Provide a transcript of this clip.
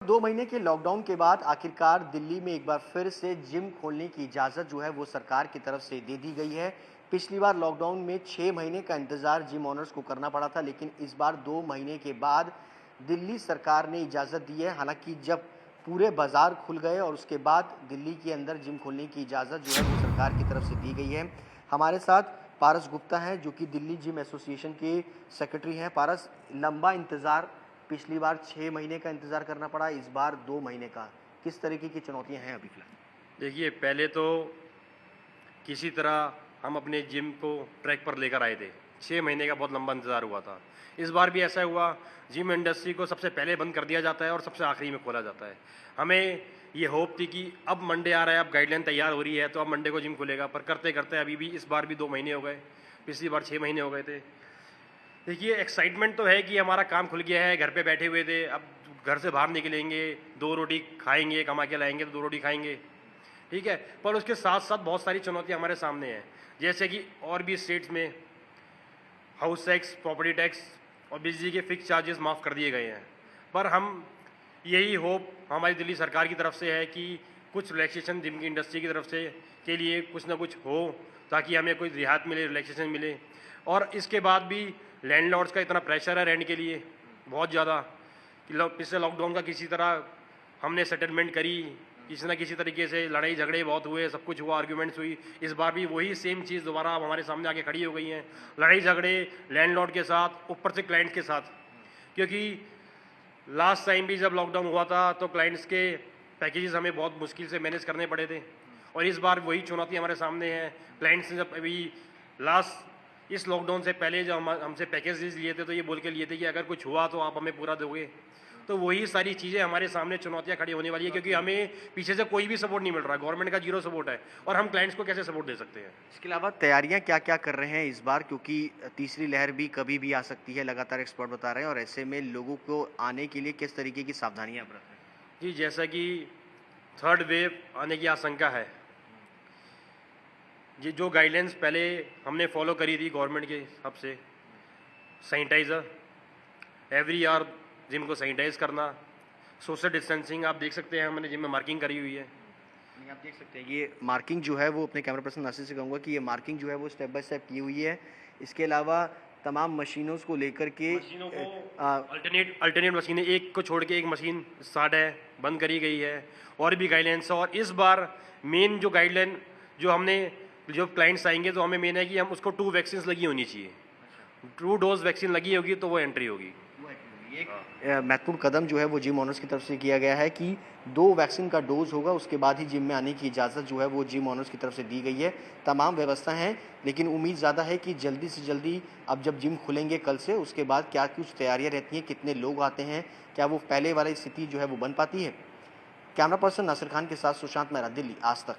2 महीने के लॉकडाउन के बाद आखिरकार दिल्ली में एक बार फिर से जिम खोलने की इजाज़त जो है वो सरकार की तरफ से दे दी गई है। पिछली बार लॉकडाउन में 6 महीने का इंतज़ार जिम ओनर्स को करना पड़ा था, लेकिन इस बार 2 महीने के बाद दिल्ली सरकार ने इजाज़त दी है। हालाँकि जब पूरे बाज़ार खुल गए और उसके बाद दिल्ली के अंदर जिम खोलने की इजाज़त जो है वो सरकार की तरफ से दी गई है। हमारे साथ पारस गुप्ता हैं, जो कि दिल्ली जिम एसोसिएशन के सेक्रेटरी हैं। पारस, लंबा इंतज़ार, पिछली बार 6 महीने का इंतज़ार करना पड़ा, इस बार 2 महीने का। किस तरीके की चुनौतियाँ हैं अभी फ़िलहाल? देखिए, पहले तो किसी तरह हम अपने जिम को ट्रैक पर लेकर आए थे। 6 महीने का बहुत लंबा इंतज़ार हुआ था। इस बार भी ऐसा हुआ, जिम इंडस्ट्री को सबसे पहले बंद कर दिया जाता है और सबसे आखिरी में खोला जाता है। हमें ये होप थी कि अब मंडे आ रहा है, अब गाइडलाइन तैयार हो रही है, तो अब मंडे को जिम खुलेगा, पर करते-करते अभी भी इस बार भी 2 महीने हो गए। पिछली बार 6 महीने हो गए थे। देखिए, एक्साइटमेंट तो है कि हमारा काम खुल गया है, घर पे बैठे हुए थे, अब घर से बाहर निकलेंगे, 2 रोटी खाएँगे, कमा के लाएँगे तो 2 रोटी खाएँगे, ठीक है? पर उसके साथ-साथ बहुत सारी चुनौतियाँ हमारे सामने हैं। जैसे कि और भी स्टेट्स में हाउस टैक्स, प्रॉपर्टी टैक्स और बिजली के फिक्स चार्जेस माफ़ कर दिए गए हैं। पर हम यही होप हमारी दिल्ली सरकार की तरफ से है कि कुछ रिलैक्सेशन जिम की इंडस्ट्री की तरफ से के लिए कुछ ना कुछ हो, ताकि हमें कोई रियायत मिले, रिलैक्सेशन मिले। और इसके बाद भी लैंडलॉर्ड्स का इतना प्रेशर है रेंट के लिए, बहुत ज़्यादा, कि पिछले लॉकडाउन का किसी तरह हमने सेटलमेंट करी, किसी न किसी तरीके से लड़ाई झगड़े बहुत हुए, सब कुछ हुआ, आर्ग्यूमेंट्स हुई। इस बार भी वही सेम चीज़ दोबारा अब हमारे सामने आके खड़ी हो गई हैं। लड़ाई झगड़े लैंडलॉर्ड के साथ, ऊपर से क्लाइंट के साथ। क्योंकि लास्ट टाइम भी जब लॉकडाउन हुआ था तो क्लाइंट्स के पैकेजेस हमें बहुत मुश्किल से मैनेज करने पड़े थे, और इस बार वही चुनौती हमारे सामने है। क्लाइंट्स ने जब अभी लास्ट इस लॉकडाउन से पहले जब हमसे पैकेजेस लिए थे, तो ये बोल के लिए थे कि अगर कुछ हुआ तो आप हमें पूरा दोगे। तो वही सारी चीज़ें हमारे सामने चुनौतियाँ खड़ी होने वाली है, क्योंकि हमें पीछे से कोई भी सपोर्ट नहीं मिल रहा है, गवर्नमेंट का जीरो सपोर्ट है, और हम क्लाइंट्स को कैसे सपोर्ट दे सकते हैं। इसके अलावा तैयारियाँ क्या-क्या कर रहे हैं इस बार? क्योंकि तीसरी लहर भी कभी भी आ सकती है, लगातार एक्सपर्ट बता रहे हैं, और ऐसे में लोगों को आने के लिए किस तरीके की सावधानियाँ बरत रहे हैं? जी, जैसा कि थर्ड वेव आने की आशंका है, ये जो गाइडलाइंस पहले हमने फॉलो करी थी गवर्नमेंट के हिसाब से, सैनिटाइज़र एवरी आवर, जिम को सैनिटाइज करना, सोशल डिस्टेंसिंग, आप देख सकते हैं हमने जिम में मार्किंग करी हुई है। नहीं, आप देख सकते हैं ये मार्किंग जो है वो, अपने कैमरा पर्सन नासिर से कहूँगा कि ये मार्किंग जो है वो स्टेप बाय स्टेप की हुई है। इसके अलावा तमाम मशीनों को लेकर के मशीनों को अल्टरनेट मशीनें, एक को छोड़ के एक मशीन स्टार्ट है, बंद करी गई है, और भी गाइडलाइंस है। और इस बार मेन जो गाइडलाइन जो हमने, जो क्लाइंट्स आएंगे तो हमें मेन है कि हम उसको 2 वैक्सीन लगी होनी चाहिए। 2 डोज वैक्सीन लगी होगी तो वो एंट्री होगी। महत्वपूर्ण कदम जो है वो जिम ओनर्स की तरफ से किया गया है कि 2 वैक्सीन का डोज होगा, उसके बाद ही जिम में आने की इजाज़त जो है वो जिम ओनर्स की तरफ से दी गई है। तमाम व्यवस्था हैं, लेकिन उम्मीद ज़्यादा है कि जल्दी से जल्दी, अब जब जिम खुलेंगे कल से, उसके बाद क्या कुछ तैयारियां रहती हैं, कितने लोग आते हैं, क्या वो पहले वाली स्थिति जो है वो बन पाती है? कैमरा पर्सन नासिर खान के साथ सुशांत मेहरा, दिल्ली, आज तक।